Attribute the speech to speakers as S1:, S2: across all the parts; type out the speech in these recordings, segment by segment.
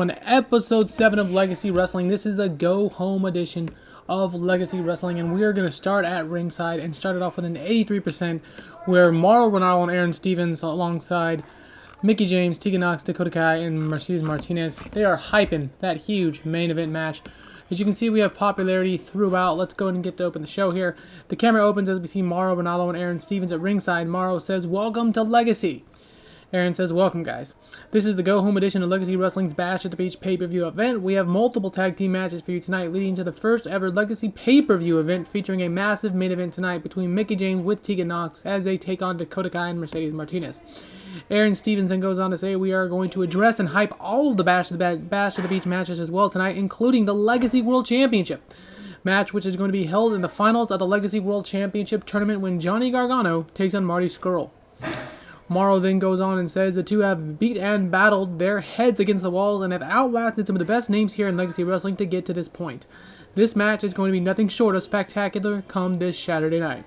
S1: everyone. Episode 7 of Legacy Wrestling. This is the go-home edition of Legacy Wrestling, and we are going to start at ringside and start it off with an 83%, where Mauro Ranallo and Aaron Stevens, alongside Mickie James, Tegan Nox, Dakota Kai, and Mercedes Martinez, they are hyping that huge main event match. As you can see, we have popularity throughout. Let's go ahead and get to open the show here. The camera opens as we see Mauro Ranallo and Aaron Stevens at ringside. Mauro says, "Welcome to Legacy." Aaron says, "Welcome, guys. This is the go-home edition of Legacy Wrestling's Bash at the Beach pay-per-view event. We have multiple tag team matches for you tonight, leading to the first ever Legacy pay-per-view event, featuring a massive main event tonight between Mickie James with Tegan Nox as they take on Dakota Kai and Mercedes Martinez." Aaron Stevens then goes on to say, "We are going to address and hype all of the Bash of the Beach matches as well tonight, including the Legacy World Championship match, which is going to be held in the finals of the Legacy World Championship tournament when Johnny Gargano takes on Marty Scurll." Mauro then goes on and says the two have beat and battled their heads against the walls and have outlasted some of the best names here in Legacy Wrestling to get to this point. This match is going to be nothing short of spectacular come this Saturday night.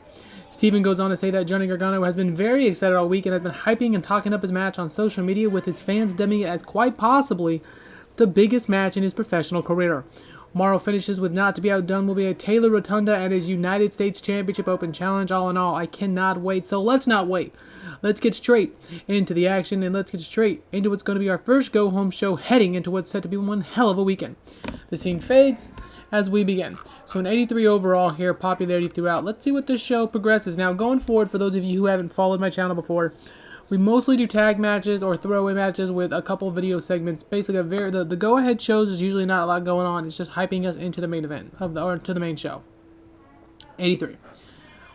S1: Steven goes on to say that Johnny Gargano has been very excited all week and has been hyping and talking up his match on social media, with his fans dubbing it as quite possibly the biggest match in his professional career. Mauro finishes with "Not to be outdone will be a Taylor Rotunda and his United States Championship Open Challenge. All in all, I cannot wait. So let's not wait. Let's get straight into the action, and let's get straight into what's going to be our first go-home show, heading into what's set to be one hell of a weekend." The scene fades as we begin. So an 83 overall here, popularity throughout. Let's see what this show progresses. Now, going forward, for those of you who haven't followed my channel before, we mostly do tag matches or throwaway matches with a couple video segments. Basically, the go-ahead shows is usually not a lot going on. It's just hyping us into the main event or to the main show. 83.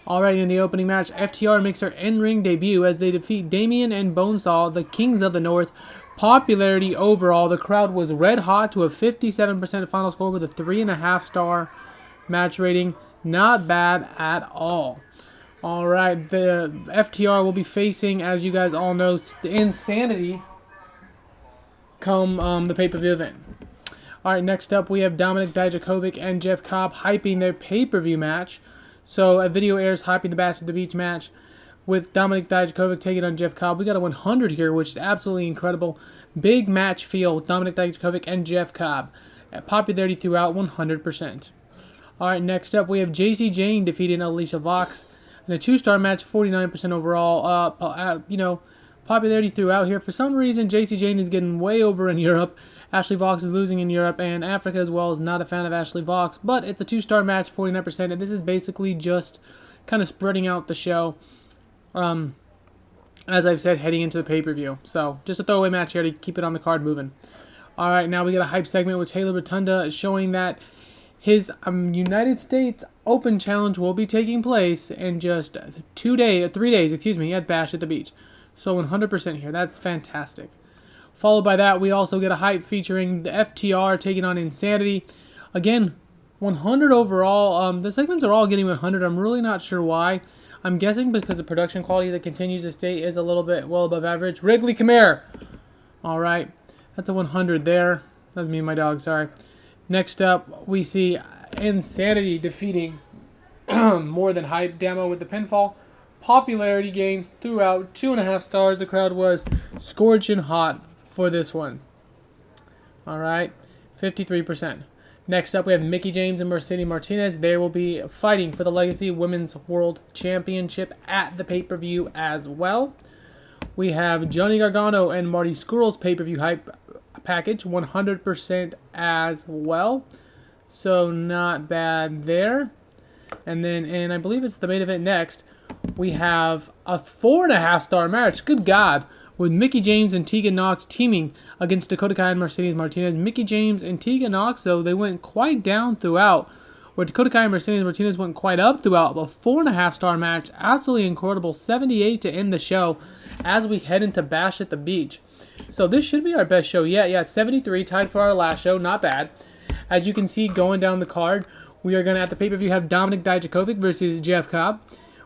S1: Alright, in the opening match, FTR makes their in-ring debut as they defeat Damien and Bonesaw, the Kings of the North. Popularity overall, the crowd was red hot to a 57% final score with a 3.5 star match rating. Not bad at all. Alright, the FTR will be facing, as you guys all know, Insanity come the pay-per-view event. Alright, next up we have Dominik Dijakovic and Jeff Cobb hyping their pay-per-view match. So a video airs hyping the Bash at the Beach match with Dominik Dijakovic taking on Jeff Cobb. We got a 100 here, which is absolutely incredible. Big match feel with Dominik Dijakovic and Jeff Cobb. Popularity throughout, 100%. Alright, next up we have JC Jane defeating Alicia Vox in a 2-star match, 49% overall. Popularity throughout here. For some reason, JC Jane is getting way over in Europe. Ashley Vox is losing in Europe, and Africa as well is not a fan of Ashley Vox. But it's a 2-star match, 49%, and this is basically just kind of spreading out the show, as I've said, heading into the pay-per-view. So, just a throwaway match here to keep it on the card moving. Alright, now we get a hype segment with Taylor Rotunda showing that his United States Open Challenge will be taking place in just 3 days, at Bash at the Beach. So 100% here. That's fantastic. Followed by that, we also get a hype featuring the FTR taking on Insanity. Again, 100 overall. The segments are all getting 100. I'm really not sure why. I'm guessing because the production quality that continues to stay is a little bit well above average. Wrigley, come here. All right. That's a 100 there. That's me and my dog, sorry. Next up, we see Insanity defeating More Than Hype Demo with the pinfall. Popularity gains throughout, 2.5 stars. The crowd was scorching hot for this one. Alright, 53%. Next up, we have Mickie James and Mercedes Martinez. They will be fighting for the Legacy Women's World Championship at the pay-per-view as well. We have Johnny Gargano and Marty Scurll's pay-per-view hype package, 100% as well. So, not bad there. And then, I believe it's the main event next, we have a 4.5 star match. Good God. With Mickie James and Tegan Nox teaming against Dakota Kai and Mercedes Martinez. Mickie James and Tegan Nox, though, they went quite down throughout, where Dakota Kai and Mercedes Martinez went quite up throughout. But 4.5 star match, absolutely incredible. 78 to end the show as we head into Bash at the Beach. So this should be our best show yet. Yeah, 73, tied for our last show. Not bad. As you can see, going down the card, we are going to, at the pay-per-view, have Dominik Dijakovic versus Jeff Cobb.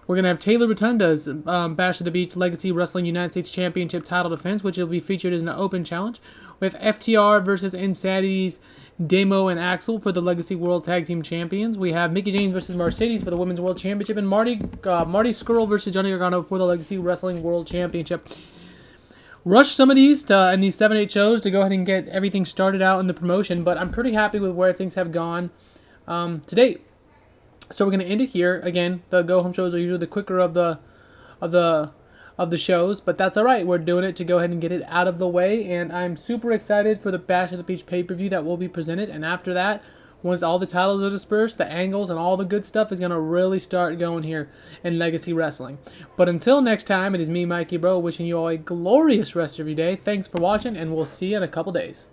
S1: We're going to have Taylor Rotunda's Bash at the Beach Legacy Wrestling United States Championship title defense, which will be featured as an open challenge. We have FTR versus Insanity's Damo and Axel for the Legacy World Tag Team Champions. We have Mickie James versus Mercedes for the Women's World Championship. And Marty Scurll versus Johnny Gargano for the Legacy Wrestling World Championship. rush some of these in these 7-8 shows to go ahead and get everything started out in the promotion, but I'm pretty happy with where things have gone to date. So we're going to end it here. Again, the go home shows are usually the quicker of the shows, but that's all right. We're doing it to go ahead and get it out of the way, and I'm super excited for the Bash at the Beach pay-per-view that will be presented. And after that, once all the titles are dispersed, the angles and all the good stuff is going to really start going here in Legacy Wrestling. But until next time, it is me, Mikey Bro, wishing you all a glorious rest of your day. Thanks for watching, and we'll see you in a couple days.